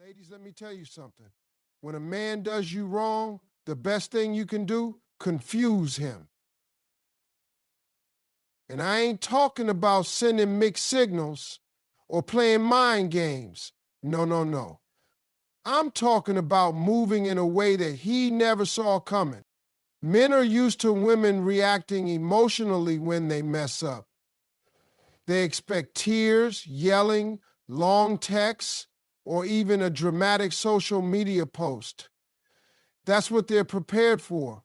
Ladies, let me tell you something. When a man does you wrong, the best thing you can do, confuse him. And I ain't talking about sending mixed signals or playing mind games. No, no, no. I'm talking about moving in a way that he never saw coming. Men are used to women reacting emotionally when they mess up. They expect tears, yelling, long texts, or even a dramatic social media post. That's what they're prepared for.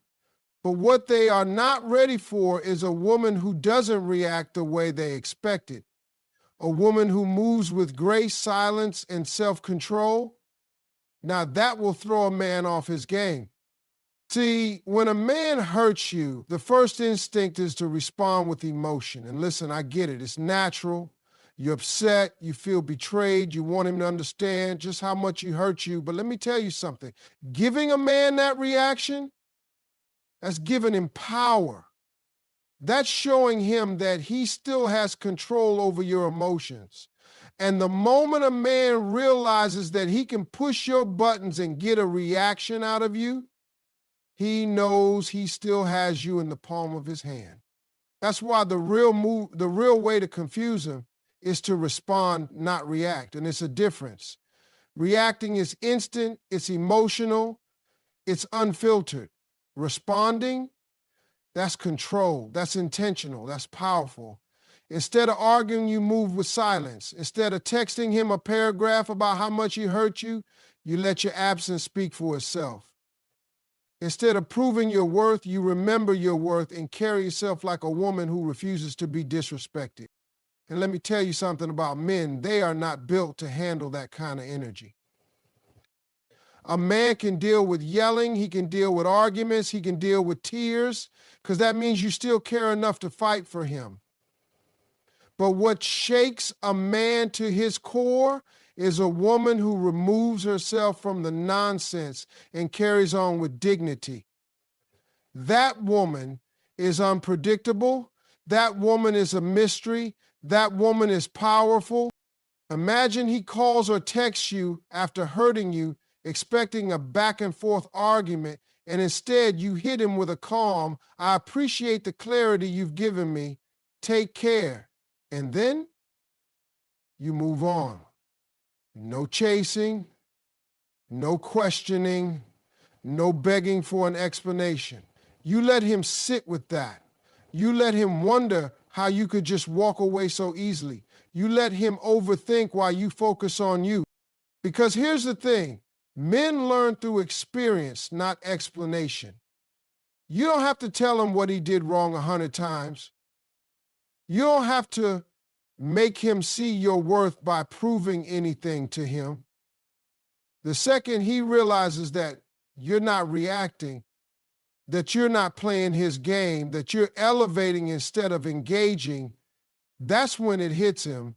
But what they are not ready for is a woman who doesn't react the way they expected. A woman who moves with grace, silence, and self-control. Now that will throw a man off his game. See, when a man hurts you, the first instinct is to respond with emotion. And listen, I get it. It's natural. You're upset. You feel betrayed. You want him to understand just how much he hurt you. But let me tell you something. Giving a man that reaction, that's giving him power. That's showing him that he still has control over your emotions. And the moment a man realizes that he can push your buttons and get a reaction out of you, he knows he still has you in the palm of his hand. That's why the real way to confuse him is to respond, not react. And it's a difference. Reacting is instant, it's emotional, it's unfiltered. Responding, that's control, that's intentional, that's powerful. Instead of arguing, you move with silence. Instead of texting him a paragraph about how much he hurt you, you let your absence speak for itself. Instead of proving your worth, you remember your worth and carry yourself like a woman who refuses to be disrespected. And let me tell you something about men. They are not built to handle that kind of energy. A man can deal with yelling, he can deal with arguments, he can deal with tears, because that means you still care enough to fight for him. But what shakes a man to his core is a woman who removes herself from the nonsense and carries on with dignity. That woman is unpredictable. That woman is a mystery. That woman is powerful. Imagine he calls or texts you after hurting you, expecting a back and forth argument, and instead you hit him with a calm, "I appreciate the clarity you've given me. Take care." And then you move on. No chasing, no questioning, no begging for an explanation. You let him sit with that. You let him wonder how you could just walk away so easily. You let him overthink while you focus on you. Because here's the thing, men learn through experience, not explanation. You don't have to tell him what he did wrong 100 times. You don't have to make him see your worth by proving anything to him. The second he realizes that you're not reacting, that you're not playing his game, that you're elevating instead of engaging, that's when it hits him.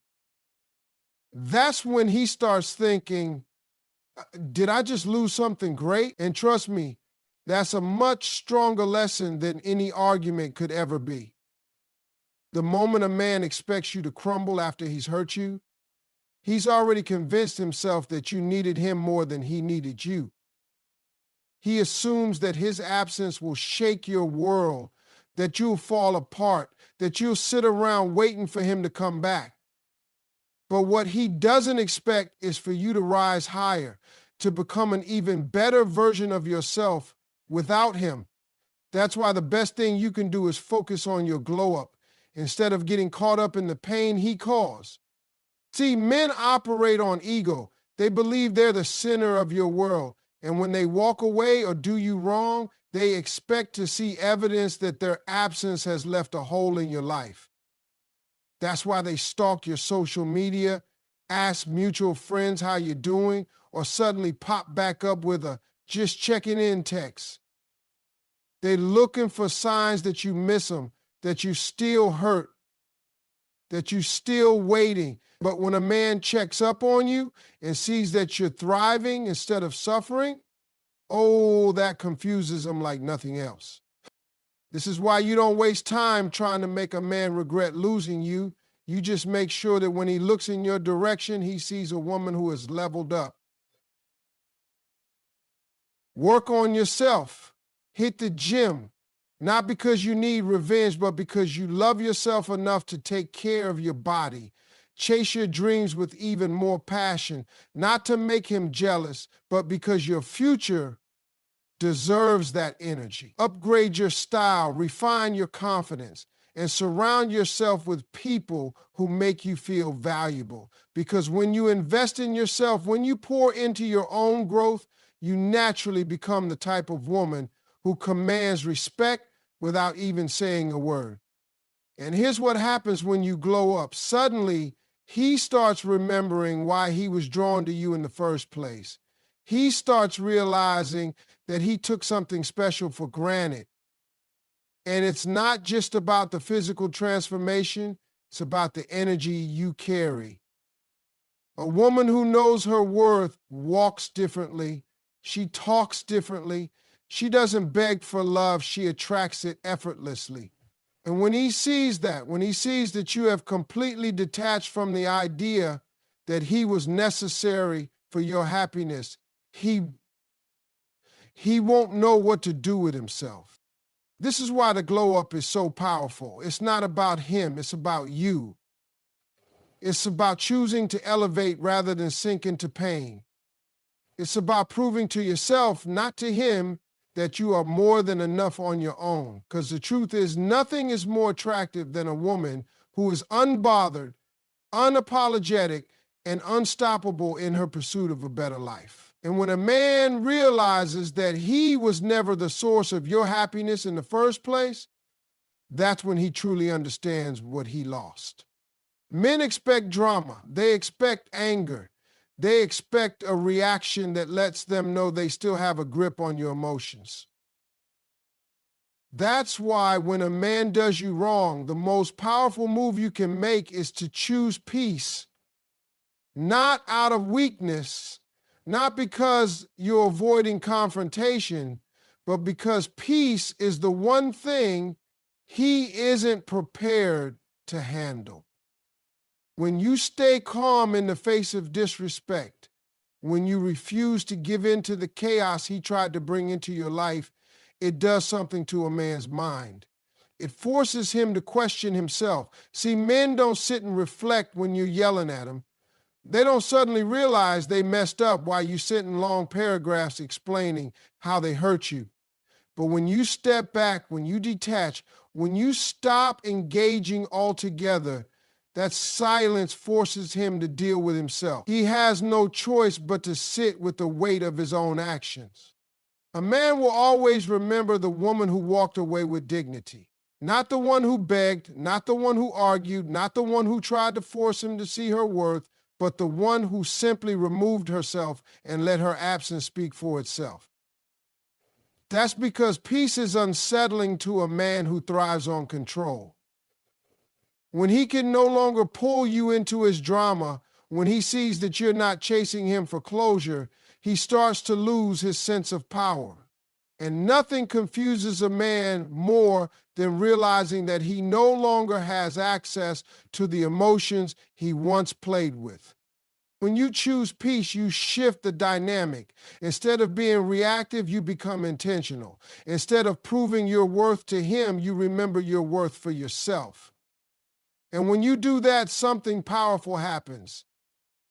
That's when he starts thinking, did I just lose something great? And trust me, that's a much stronger lesson than any argument could ever be. The moment a man expects you to crumble after he's hurt you, he's already convinced himself that you needed him more than he needed you. He assumes that his absence will shake your world, that you'll fall apart, that you'll sit around waiting for him to come back. But what he doesn't expect is for you to rise higher, to become an even better version of yourself without him. That's why the best thing you can do is focus on your glow up instead of getting caught up in the pain he caused. See, men operate on ego. They believe they're the center of your world. And when they walk away or do you wrong, they expect to see evidence that their absence has left a hole in your life. That's why they stalk your social media, ask mutual friends how you're doing, or suddenly pop back up with a "just checking in" text. They're looking for signs that you miss them, that you still hurt, that you still waiting. But when a man checks up on you and sees that you're thriving instead of suffering, oh, that confuses them like nothing else. This is why you don't waste time trying to make a man regret losing you. You just make sure that when he looks in your direction, he sees a woman who is leveled up. Work on yourself. Hit the gym. Not because you need revenge, but because you love yourself enough to take care of your body. Chase your dreams with even more passion, not to make him jealous, but because your future deserves that energy. Upgrade your style, refine your confidence, and surround yourself with people who make you feel valuable. Because when you invest in yourself, when you pour into your own growth, you naturally become the type of woman who commands respect without even saying a word. And here's what happens when you glow up. Suddenly, he starts remembering why he was drawn to you in the first place. He starts realizing that he took something special for granted. And it's not just about the physical transformation, it's about the energy you carry. A woman who knows her worth walks differently. She talks differently. She doesn't beg for love, she attracts it effortlessly. And when he sees that, when he sees that you have completely detached from the idea that he was necessary for your happiness, he won't know what to do with himself. This is why the glow up is so powerful. It's not about him, it's about you. It's about choosing to elevate rather than sink into pain. It's about proving to yourself, not to him, that you are more than enough on your own. Because the truth is, nothing is more attractive than a woman who is unbothered, unapologetic, and unstoppable in her pursuit of a better life. And when a man realizes that he was never the source of your happiness in the first place, that's when he truly understands what he lost. Men expect drama. They expect anger. They expect a reaction that lets them know they still have a grip on your emotions. That's why when a man does you wrong, the most powerful move you can make is to choose peace, not out of weakness, not because you're avoiding confrontation, but because peace is the one thing he isn't prepared to handle. When you stay calm in the face of disrespect, when you refuse to give in to the chaos he tried to bring into your life, it does something to a man's mind. It forces him to question himself. See, men don't sit and reflect when you're yelling at them. They don't suddenly realize they messed up while you sit in long paragraphs explaining how they hurt you. But when you step back, when you detach, when you stop engaging altogether, that silence forces him to deal with himself. He has no choice but to sit with the weight of his own actions. A man will always remember the woman who walked away with dignity. Not the one who begged, not the one who argued, not the one who tried to force him to see her worth, but the one who simply removed herself and let her absence speak for itself. That's because peace is unsettling to a man who thrives on control. When he can no longer pull you into his drama, when he sees that you're not chasing him for closure, he starts to lose his sense of power. And nothing confuses a man more than realizing that he no longer has access to the emotions he once played with. When you choose peace, you shift the dynamic. Instead of being reactive, you become intentional. Instead of proving your worth to him, you remember your worth for yourself. And when you do that, something powerful happens.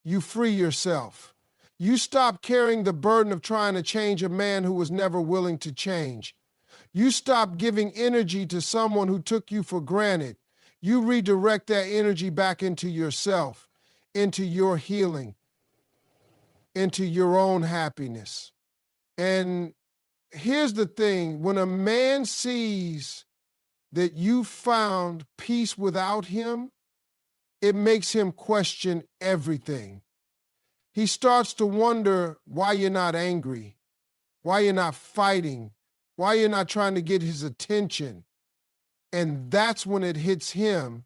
You free yourself. You stop carrying the burden of trying to change a man who was never willing to change. You stop giving energy to someone who took you for granted. You redirect that energy back into yourself, into your healing, into your own happiness. And here's the thing, when a man sees that you found peace without him, it makes him question everything. He starts to wonder why you're not angry, why you're not fighting, why you're not trying to get his attention. And that's when it hits him.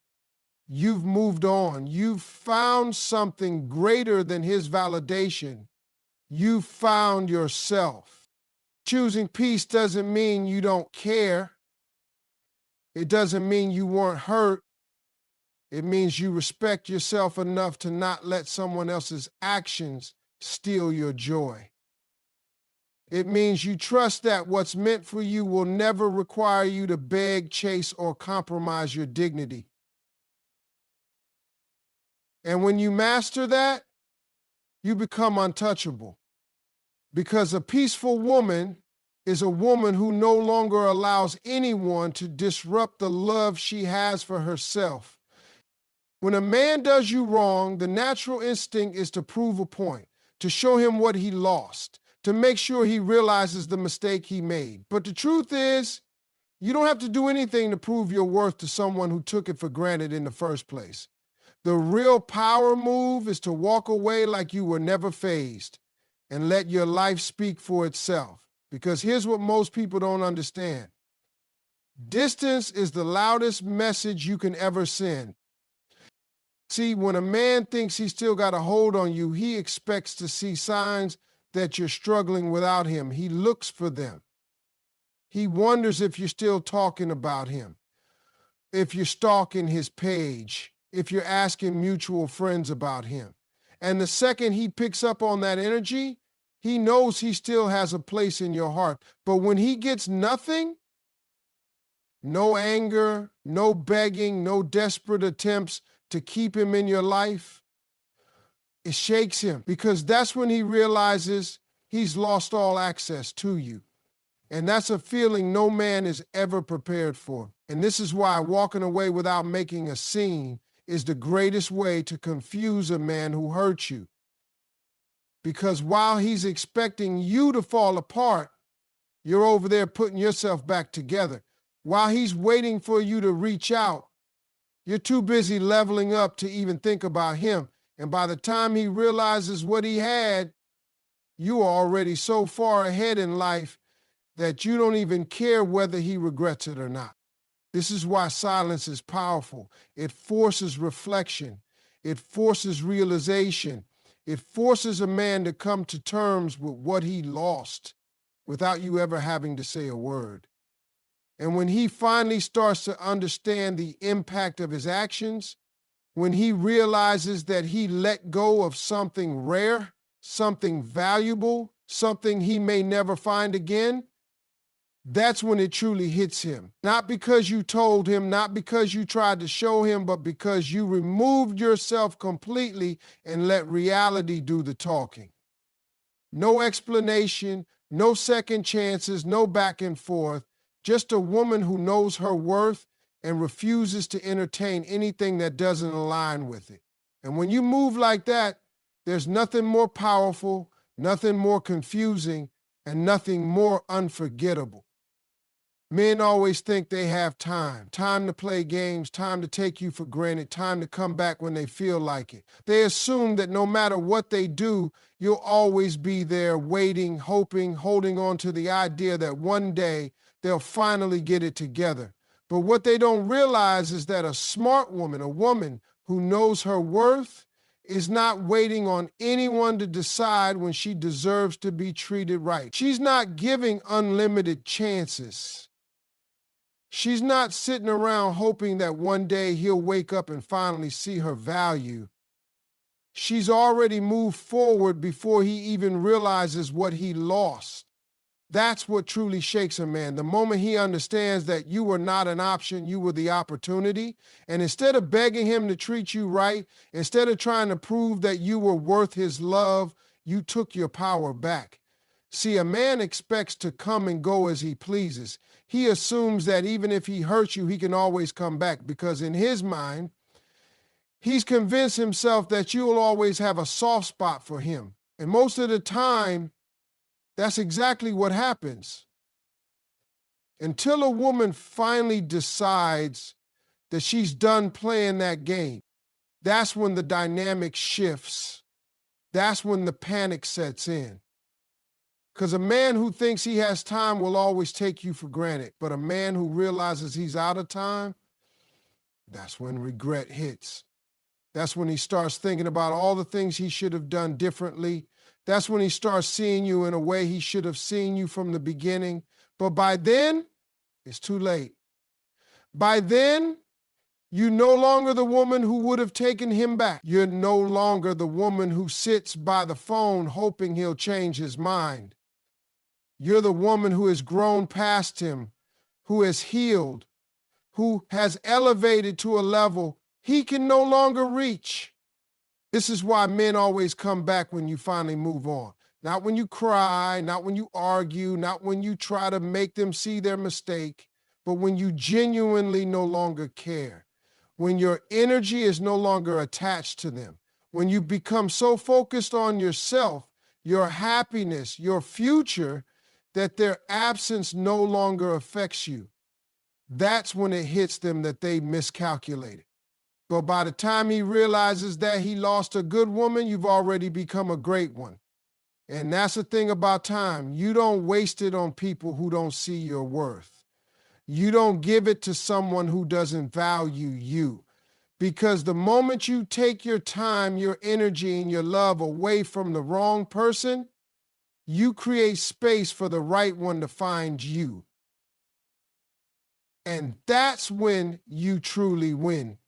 You've moved on. You've found something greater than his validation. You found yourself. Choosing peace doesn't mean you don't care. It doesn't mean you weren't hurt. It means you respect yourself enough to not let someone else's actions steal your joy. It means you trust that what's meant for you will never require you to beg, chase, or compromise your dignity. And when you master that, you become untouchable. Because a peaceful woman is a woman who no longer allows anyone to disrupt the love she has for herself. When a man does you wrong, the natural instinct is to prove a point, to show him what he lost, to make sure he realizes the mistake he made. But the truth is, you don't have to do anything to prove your worth to someone who took it for granted in the first place. The real power move is to walk away like you were never fazed and let your life speak for itself. Because here's what most people don't understand. Distance is the loudest message you can ever send. See, when a man thinks he's still got a hold on you, he expects to see signs that you're struggling without him. He looks for them. He wonders if you're still talking about him, if you're stalking his page, if you're asking mutual friends about him. And the second he picks up on that energy, he knows he still has a place in your heart. But when he gets nothing, no anger, no begging, no desperate attempts to keep him in your life, it shakes him, because that's when he realizes he's lost all access to you. And that's a feeling no man is ever prepared for. And this is why walking away without making a scene is the greatest way to confuse a man who hurt you. Because while he's expecting you to fall apart, you're over there putting yourself back together. While he's waiting for you to reach out, you're too busy leveling up to even think about him. And by the time he realizes what he had, you are already so far ahead in life that you don't even care whether he regrets it or not. This is why silence is powerful. It forces reflection. It forces realization. It forces a man to come to terms with what he lost without you ever having to say a word. And when he finally starts to understand the impact of his actions, when he realizes that he let go of something rare, something valuable, something he may never find again, that's when it truly hits him. Not because you told him, not because you tried to show him, but because you removed yourself completely and let reality do the talking. No explanation, no second chances, no back and forth. Just a woman who knows her worth and refuses to entertain anything that doesn't align with it. And when you move like that, there's nothing more powerful, nothing more confusing, and nothing more unforgettable. Men always think they have time to play games, time to take you for granted, time to come back when they feel like it. They assume that no matter what they do, you'll always be there waiting, hoping, holding on to the idea that one day they'll finally get it together. But what they don't realize is that a smart woman, a woman who knows her worth, is not waiting on anyone to decide when she deserves to be treated right. She's not giving unlimited chances. She's not sitting around hoping that one day he'll wake up and finally see her value. She's already moved forward before he even realizes what he lost. That's what truly shakes a man. The moment he understands that you were not an option, you were the opportunity. And instead of begging him to treat you right, instead of trying to prove that you were worth his love, you took your power back. See, a man expects to come and go as he pleases. He assumes that even if he hurts you, he can always come back, because in his mind, he's convinced himself that you'll always have a soft spot for him. And most of the time, that's exactly what happens. Until a woman finally decides that she's done playing that game, that's when the dynamic shifts. That's when the panic sets in. Because a man who thinks he has time will always take you for granted. But a man who realizes he's out of time, that's when regret hits. That's when he starts thinking about all the things he should have done differently. That's when he starts seeing you in a way he should have seen you from the beginning. But by then, it's too late. By then, you're no longer the woman who would have taken him back. You're no longer the woman who sits by the phone hoping he'll change his mind. You're the woman who has grown past him, who has healed, who has elevated to a level he can no longer reach. This is why men always come back when you finally move on. Not when you cry, not when you argue, not when you try to make them see their mistake, but when you genuinely no longer care. When your energy is no longer attached to them. When you become so focused on yourself, your happiness, your future, that their absence no longer affects you. That's when it hits them that they miscalculated. But by the time he realizes that he lost a good woman, you've already become a great one. And that's the thing about time. You don't waste it on people who don't see your worth. You don't give it to someone who doesn't value you. Because the moment you take your time, your energy, and your love away from the wrong person, you create space for the right one to find you. And that's when you truly win.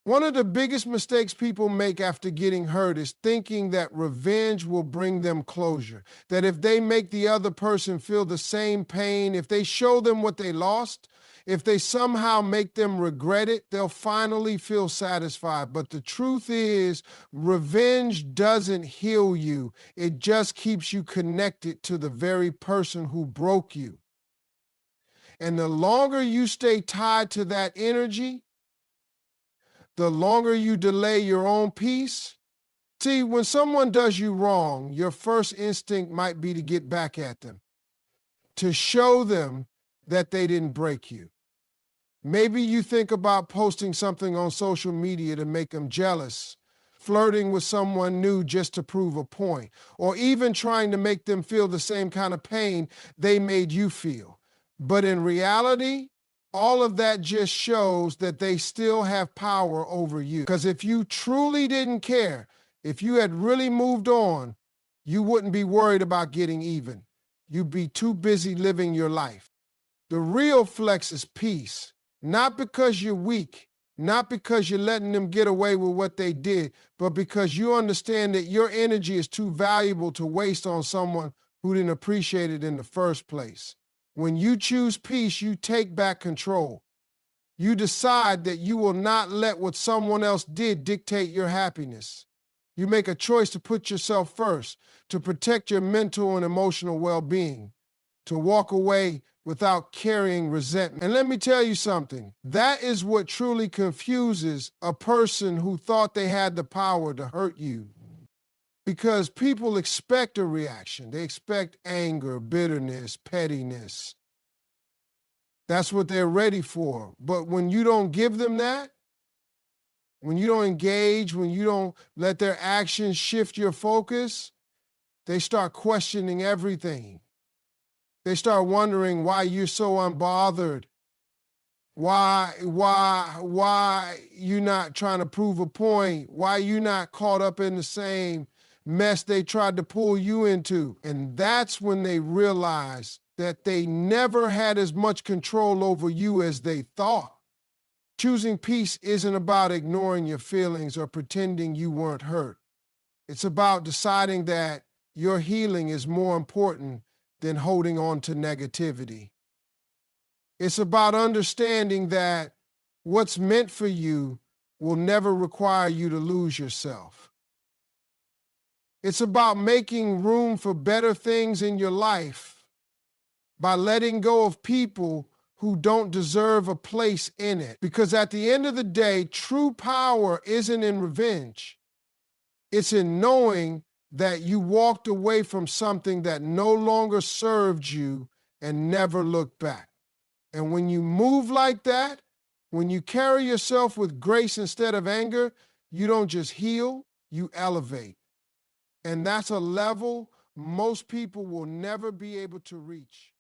One of the biggest mistakes people make after getting hurt is thinking that revenge will bring them closure. That if they make the other person feel the same pain, if they show them what they lost, if they somehow make them regret it, they'll finally feel satisfied. But the truth is, revenge doesn't heal you. It just keeps you connected to the very person who broke you. And the longer you stay tied to that energy, the longer you delay your own peace. See, when someone does you wrong, your first instinct might be to get back at them, to show them that they didn't break you. Maybe you think about posting something on social media to make them jealous, flirting with someone new just to prove a point, or even trying to make them feel the same kind of pain they made you feel. But in reality, all of that just shows that they still have power over you. Because if you truly didn't care, if you had really moved on, you wouldn't be worried about getting even. You'd be too busy living your life. The real flex is peace, not because you're weak, not because you're letting them get away with what they did, but because you understand that your energy is too valuable to waste on someone who didn't appreciate it in the first place. When you choose peace, you take back control. You decide that you will not let what someone else did dictate your happiness. You make a choice to put yourself first, to protect your mental and emotional well-being, to walk away without carrying resentment. And let me tell you something, that is what truly confuses a person who thought they had the power to hurt you. Because people expect a reaction. They expect anger, bitterness, pettiness. That's what they're ready for. But when you don't give them that, when you don't engage, when you don't let their actions shift your focus, they start questioning everything. They start wondering why you're so unbothered. Why you not trying to prove a point? Why you not caught up in the same mess they tried to pull you into? And that's when they realize that they never had as much control over you as they thought. Choosing peace isn't about ignoring your feelings or pretending you weren't hurt. It's about deciding that your healing is more important than holding on to negativity. It's about understanding that what's meant for you will never require you to lose yourself. It's about making room for better things in your life by letting go of people who don't deserve a place in it. Because at the end of the day, true power isn't in revenge. It's in knowing that you walked away from something that no longer served you and never looked back. And when you move like that, when you carry yourself with grace instead of anger, you don't just heal, you elevate. And that's a level most people will never be able to reach.